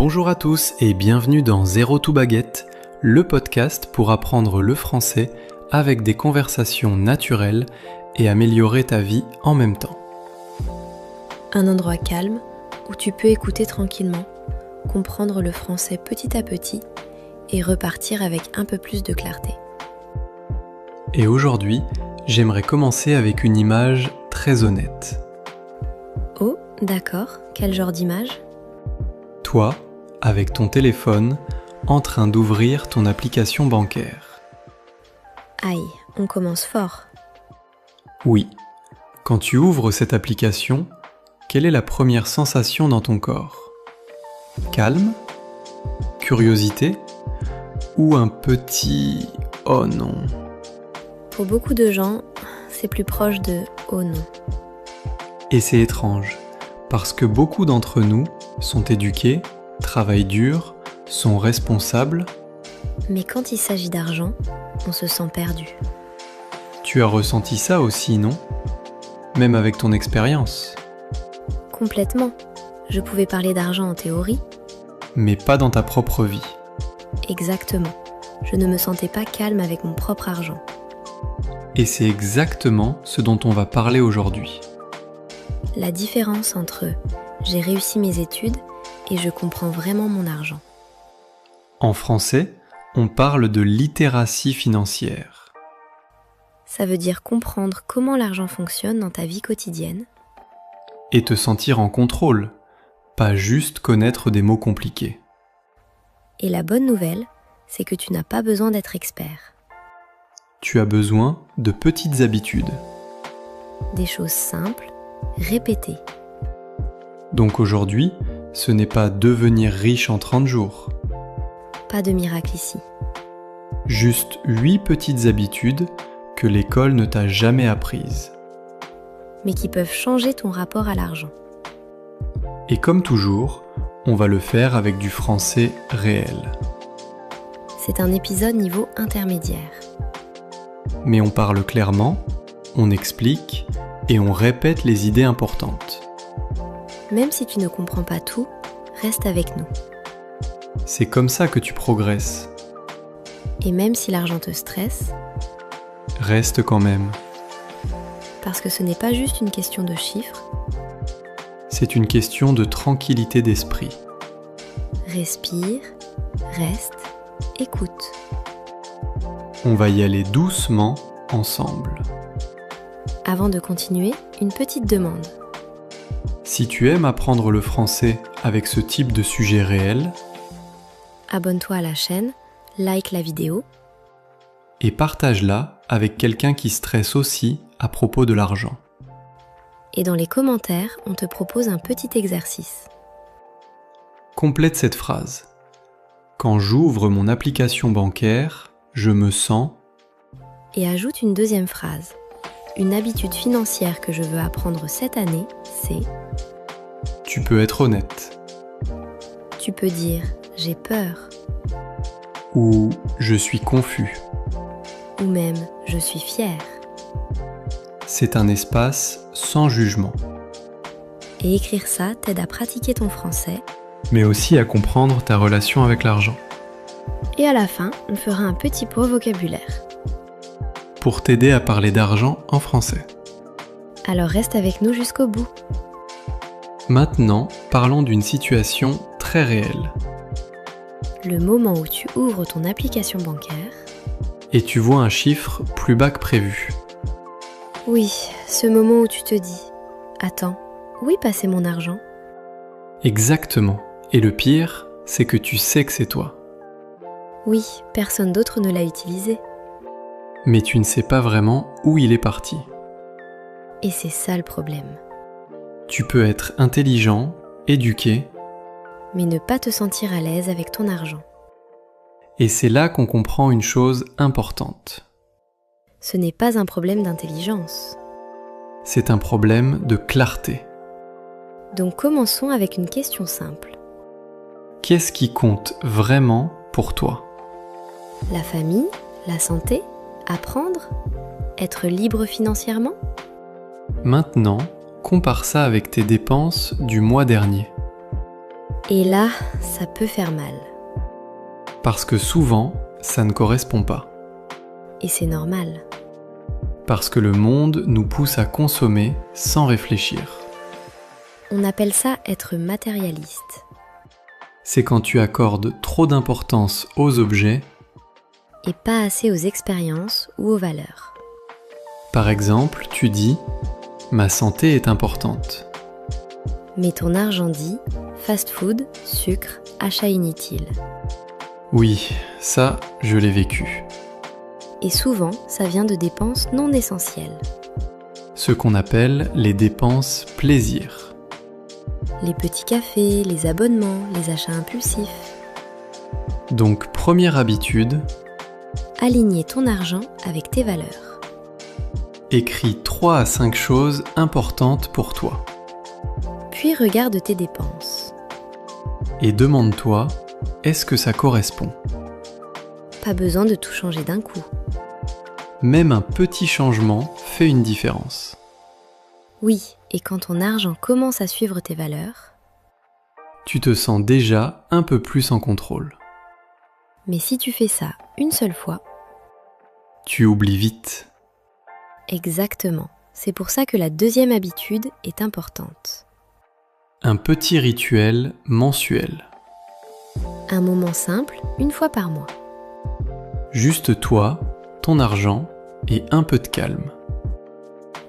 Bonjour à tous et bienvenue dans Zéro to Baguette, le podcast pour apprendre le français avec des conversations naturelles et améliorer ta vie en même temps. Un endroit calme où tu peux écouter tranquillement, comprendre le français petit à petit et repartir avec un peu plus de clarté. Et aujourd'hui, j'aimerais commencer avec une image très honnête. Oh, d'accord, quel genre d'image ? Toi, avec ton téléphone, en train d'ouvrir ton application bancaire. Aïe, on commence fort. Oui, quand tu ouvres cette application, quelle est la première sensation dans ton corps ? Calme ? Curiosité ? Ou un petit « oh non ». Pour beaucoup de gens, c'est plus proche de « oh non ». Et c'est étrange, parce que beaucoup d'entre nous sont éduqués, travaillent dur, sont responsables. Mais quand il s'agit d'argent, on se sent perdu. Tu as ressenti ça aussi, non ? Même avec ton expérience. Complètement. Je pouvais parler d'argent en théorie. Mais pas dans ta propre vie. Exactement. Je ne me sentais pas calme avec mon propre argent. Et c'est exactement ce dont on va parler aujourd'hui. La différence entre « j'ai réussi mes études » et « je comprends vraiment mon argent ». En français, on parle de littératie financière. Ça veut dire comprendre comment l'argent fonctionne dans ta vie quotidienne. Et te sentir en contrôle, pas juste connaître des mots compliqués. Et la bonne nouvelle, c'est que tu n'as pas besoin d'être expert. Tu as besoin de petites habitudes. Des choses simples, répétées. Donc aujourd'hui, ce n'est pas devenir riche en 30 jours. Pas de miracle ici. Juste 8 petites habitudes que l'école ne t'a jamais apprises. Mais qui peuvent changer ton rapport à l'argent. Et comme toujours, on va le faire avec du français réel. C'est un épisode niveau intermédiaire. Mais on parle clairement, on explique et on répète les idées importantes. Même si tu ne comprends pas tout, reste avec nous. C'est comme ça que tu progresses. Et même si l'argent te stresse, reste quand même. Parce que ce n'est pas juste une question de chiffres. C'est une question de tranquillité d'esprit. Respire, reste, écoute. On va y aller doucement ensemble. Avant de continuer, une petite demande. Si tu aimes apprendre le français avec ce type de sujet réel, abonne-toi à la chaîne, like la vidéo et partage-la avec quelqu'un qui stresse aussi à propos de l'argent. Et dans les commentaires, on te propose un petit exercice. Complète cette phrase. Quand j'ouvre mon application bancaire, je me sens... Et ajoute une deuxième phrase. Une habitude financière que je veux apprendre cette année, c'est... Tu peux être honnête. Tu peux dire « j'ai peur » ou « je suis confus ». Ou même « je suis fier ». C'est un espace sans jugement. Et écrire ça t'aide à pratiquer ton français, mais aussi à comprendre ta relation avec l'argent. Et à la fin, on fera un petit point vocabulaire. Pour t'aider à parler d'argent en français. Alors reste avec nous jusqu'au bout. Maintenant, parlons d'une situation très réelle. Le moment où tu ouvres ton application bancaire et tu vois un chiffre plus bas que prévu. Oui, ce moment où tu te dis « Attends, où est passé mon argent ?» Exactement. Et le pire, c'est que tu sais que c'est toi. Oui, personne d'autre ne l'a utilisé. Mais tu ne sais pas vraiment où il est parti. Et c'est ça le problème. Tu peux être intelligent, éduqué, mais ne pas te sentir à l'aise avec ton argent. Et c'est là qu'on comprend une chose importante. Ce n'est pas un problème d'intelligence. C'est un problème de clarté. Donc commençons avec une question simple. Qu'est-ce qui compte vraiment pour toi ? La famille, la santé, apprendre, être libre financièrement ? Maintenant, compare ça avec tes dépenses du mois dernier. Et là, ça peut faire mal. Parce que souvent, ça ne correspond pas. Et c'est normal. Parce que le monde nous pousse à consommer sans réfléchir. On appelle ça être matérialiste. C'est quand tu accordes trop d'importance aux objets, Et pas assez aux expériences ou aux valeurs. par exemple, tu dis « ma santé est importante ». Mais ton argent dit fast-food, sucre, achat inutile. Oui, ça, je l'ai vécu. Et souvent, ça vient de dépenses non essentielles. Ce qu'on appelle les dépenses plaisir. Les petits cafés, les abonnements, les achats impulsifs. Donc, première habitude, Aligner ton argent avec tes valeurs. écris 3 à 5 choses importantes pour toi. Puis regarde tes dépenses. Et demande-toi, est-ce que ça correspond ? Pas besoin de tout changer d'un coup. Même un petit changement fait une différence. Oui, et quand ton argent commence à suivre tes valeurs, Tu te sens déjà un peu plus en contrôle. mais si tu fais ça une seule fois, Tu oublies vite. exactement. C'est pour ça que la deuxième habitude est importante. Un petit rituel mensuel. Un moment simple, une fois par mois. Juste toi, ton argent et un peu de calme.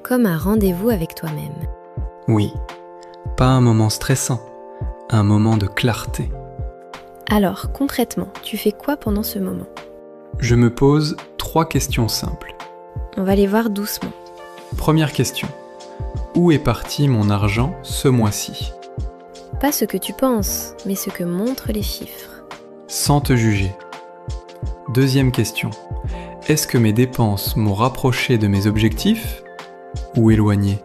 Comme un rendez-vous avec toi-même. Oui, pas un moment stressant, un moment de clarté. Alors, concrètement, tu fais quoi pendant ce moment ? Je me pose 3 questions simples. On va les voir doucement. Première question. Où est parti mon argent ce mois-ci ? Pas ce que tu penses, mais ce que montrent les chiffres. Sans te juger. Deuxième question. Est-ce que mes dépenses m'ont rapproché de mes objectifs ou éloigné ?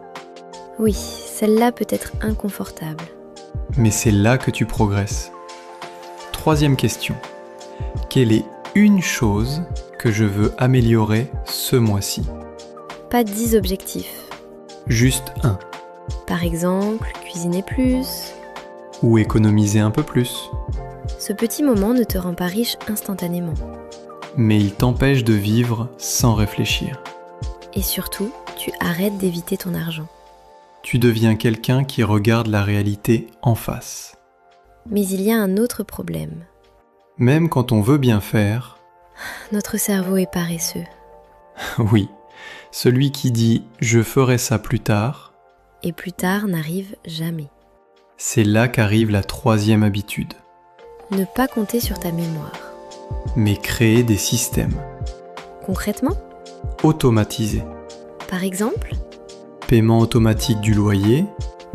Oui, celle-là peut être inconfortable. Mais c'est là que tu progresses. Troisième question. Quelle est une chose que je veux améliorer ce mois-ci ? Pas 10 objectifs. Juste un. Par exemple, cuisiner plus. Ou économiser un peu plus. Ce petit moment ne te rend pas riche instantanément. Mais il t'empêche de vivre sans réfléchir. Et surtout, tu arrêtes d'éviter ton argent. Tu deviens quelqu'un qui regarde la réalité en face. Mais il y a un autre problème. Même quand on veut bien faire, Notre cerveau est paresseux. oui, celui qui dit « je ferai ça plus tard », Et plus tard n'arrive jamais. c'est là qu'arrive la troisième habitude. Ne pas compter sur ta mémoire. Mais créer des systèmes. Concrètement, Automatisés. par exemple, Paiement automatique du loyer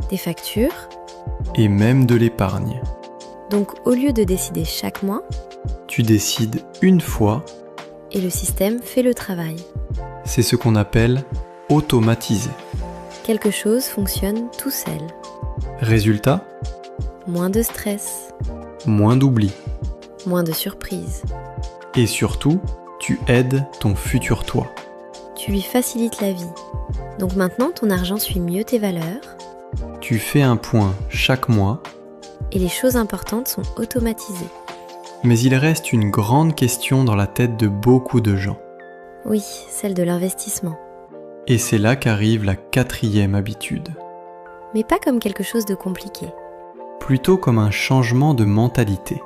des factures. et même de l'épargne. Donc au lieu de décider chaque mois, Tu décides une fois, et le système fait le travail. c'est ce qu'on appelle automatiser. Quelque chose fonctionne tout seul. Résultat, Moins de stress, moins d'oubli. moins de surprises. Et surtout, tu aides ton futur toi. Tu lui facilites la vie. Donc maintenant, ton argent suit mieux tes valeurs Tu fais un point chaque mois, et les choses importantes sont automatisées. mais il reste une grande question dans la tête de beaucoup de gens. Oui, celle de l'investissement. Et c'est là qu'arrive la 4e habitude. Mais pas comme quelque chose de compliqué. Plutôt comme un changement de mentalité.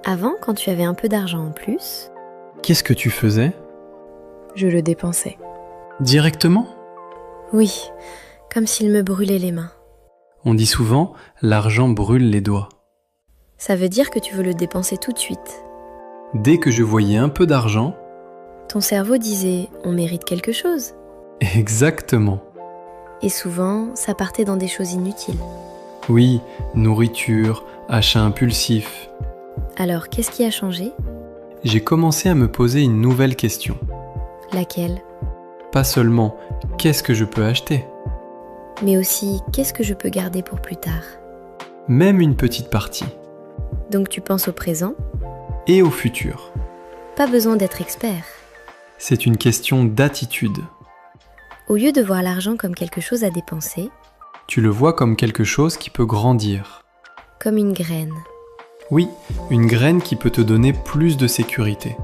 Avant, quand tu avais un peu d'argent en plus, Qu'est-ce que tu faisais ? je le dépensais. Directement ? Oui, comme s'il me brûlait les mains. On dit souvent « l'argent brûle les doigts ». Ça veut dire que tu veux le dépenser tout de suite. Dès que je voyais un peu d'argent, Ton cerveau disait « on mérite quelque chose ». exactement. Et souvent, ça partait dans des choses inutiles. Oui, nourriture, achat impulsif. Alors, qu'est-ce qui a changé ? J'ai commencé à me poser une nouvelle question. Laquelle ? Pas seulement « qu'est-ce que je peux acheter ?» Mais aussi, qu'est-ce que je peux garder pour plus tard ? Même une petite partie. Donc tu penses au présent ? Et au futur. Pas besoin d'être expert. C'est une question d'attitude. Au lieu de voir l'argent comme quelque chose à dépenser, Tu le vois comme quelque chose qui peut grandir. Comme une graine. Oui, une graine qui peut te donner plus de sécurité.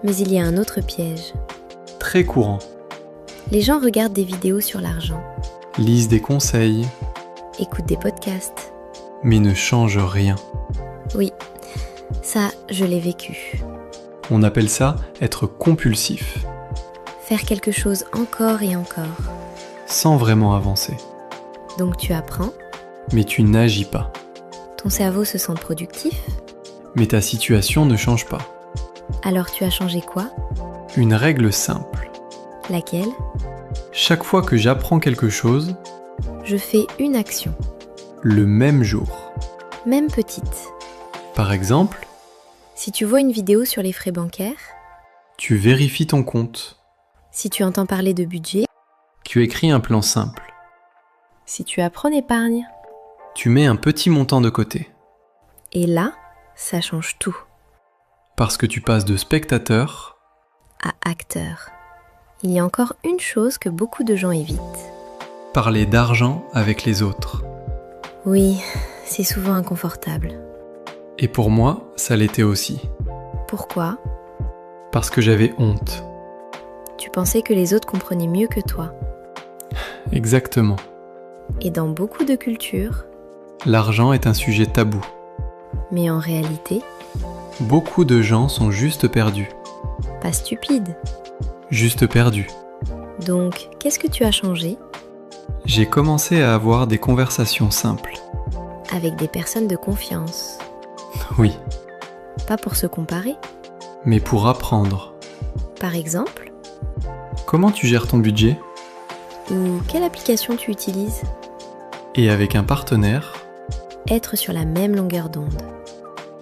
Mais il y a un autre piège. Très courant. Les gens regardent des vidéos sur l'argent, Lisent des conseils, écoutent des podcasts. mais ne changent rien. Oui, ça, je l'ai vécu. On appelle ça être compulsif, Faire quelque chose encore et encore. sans vraiment avancer. Donc tu apprends, Mais tu n'agis pas. ton cerveau se sent productif. Mais ta situation ne change pas. Alors tu as changé quoi? Une règle simple. Laquelle? Chaque fois que j'apprends quelque chose, Je fais une action, le même jour. même petite. Par exemple, Si tu vois une vidéo sur les frais bancaires, tu vérifies ton compte. si tu entends parler de budget, Tu écris un plan simple. si tu apprends l'épargne. Tu mets un petit montant de côté. Et là, ça change tout. Parce que tu passes de spectateur À acteur. Il y a encore une chose que beaucoup de gens évitent. parler d'argent avec les autres. Oui, c'est souvent inconfortable. Et pour moi, ça l'était aussi. Pourquoi? Parce que j'avais honte. Tu pensais que les autres comprenaient mieux que toi. Exactement. Et dans beaucoup de cultures, L'argent est un sujet tabou. mais en réalité, Beaucoup de gens sont juste perdus. pas stupides. Juste perdus. Donc, qu'est-ce que tu as changé? J'ai commencé à avoir des conversations simples. Avec des personnes de confiance. Oui, Pas pour se comparer. mais pour apprendre. Par exemple, Comment tu gères ton budget? ou quelle application tu utilises? Et avec un partenaire, Être sur la même longueur d'onde.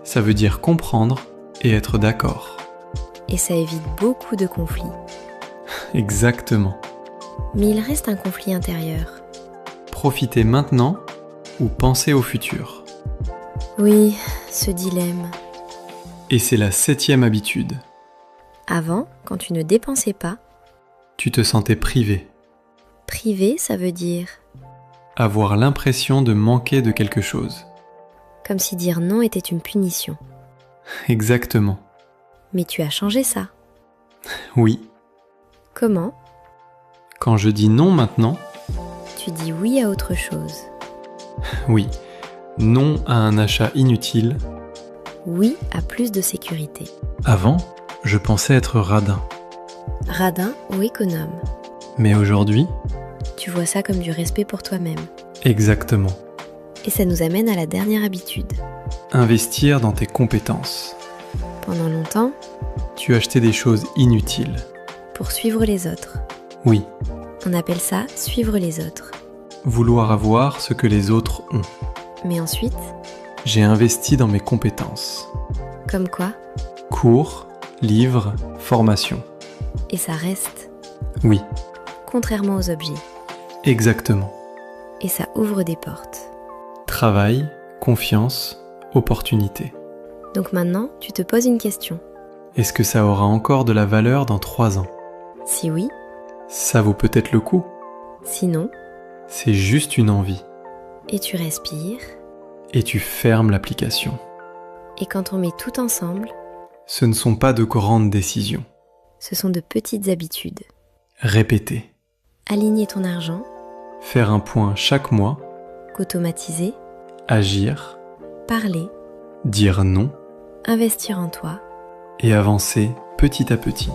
ça veut dire comprendre et être d'accord. Et ça évite beaucoup de conflits. Exactement. Mais il reste un conflit intérieur. Profiter maintenant ou penser au futur. Oui, ce dilemme. Et c'est la 7e habitude. Avant, quand tu ne dépensais pas, Tu te sentais privé. privé, ça veut dire Avoir l'impression de manquer de quelque chose. comme si dire non était une punition. Exactement. Mais tu as changé ça. Oui. Comment? Quand je dis non maintenant, Tu dis oui à autre chose. oui. Non à un achat inutile. Oui à plus de sécurité. Avant, je pensais être radin. Radin ou économe. Mais aujourd'hui, Tu vois ça comme du respect pour toi-même. exactement. Et ça nous amène à la dernière habitude. Investir dans tes compétences. Pendant longtemps, Tu achetais des choses inutiles. pour suivre les autres. Oui. On appelle ça suivre les autres. Vouloir avoir ce que les autres ont. Mais ensuite, J'ai investi dans mes compétences. comme quoi, Cours, livres, formation. et ça reste, Oui, contrairement aux objets. exactement. Et ça ouvre des portes. Travail, confiance, opportunité. Donc maintenant, tu te poses une question. Est-ce que ça aura encore de la valeur dans 3 ans? Si oui, Ça vaut peut-être le coup. sinon, C'est juste une envie. et tu respires. Et tu fermes l'application. Et quand on met tout ensemble, Ce ne sont pas de grandes décisions. ce sont de petites habitudes. Répéter. Aligner ton argent, Faire un point chaque mois. qu'automatiser, Agir. parler, Dire non. investir en toi. Et avancer petit à petit.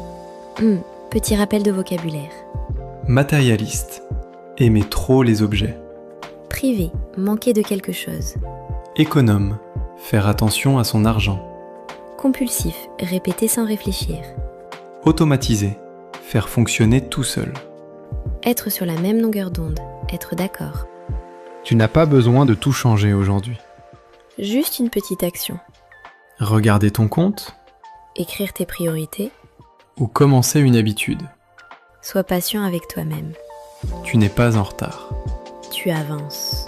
Petit rappel de vocabulaire. Matérialiste. Aimer trop les objets. Privé, manquer de quelque chose. Économe. Faire attention à son argent. Compulsif, répéter sans réfléchir. Automatiser. Faire fonctionner tout seul. Être sur la même longueur d'onde, être d'accord. Tu n'as pas besoin de tout changer aujourd'hui. Juste une petite action. Regarder ton compte Écrire tes priorités. ou commencer une habitude. Sois patient avec toi-même. Tu n'es pas en retard. Tu avances.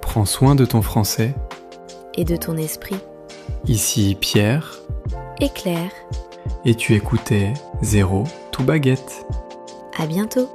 Prends soin de ton français. Et de ton esprit. Ici Pierre. Et Claire. Et tu écoutais Zéro tout baguette. À bientôt.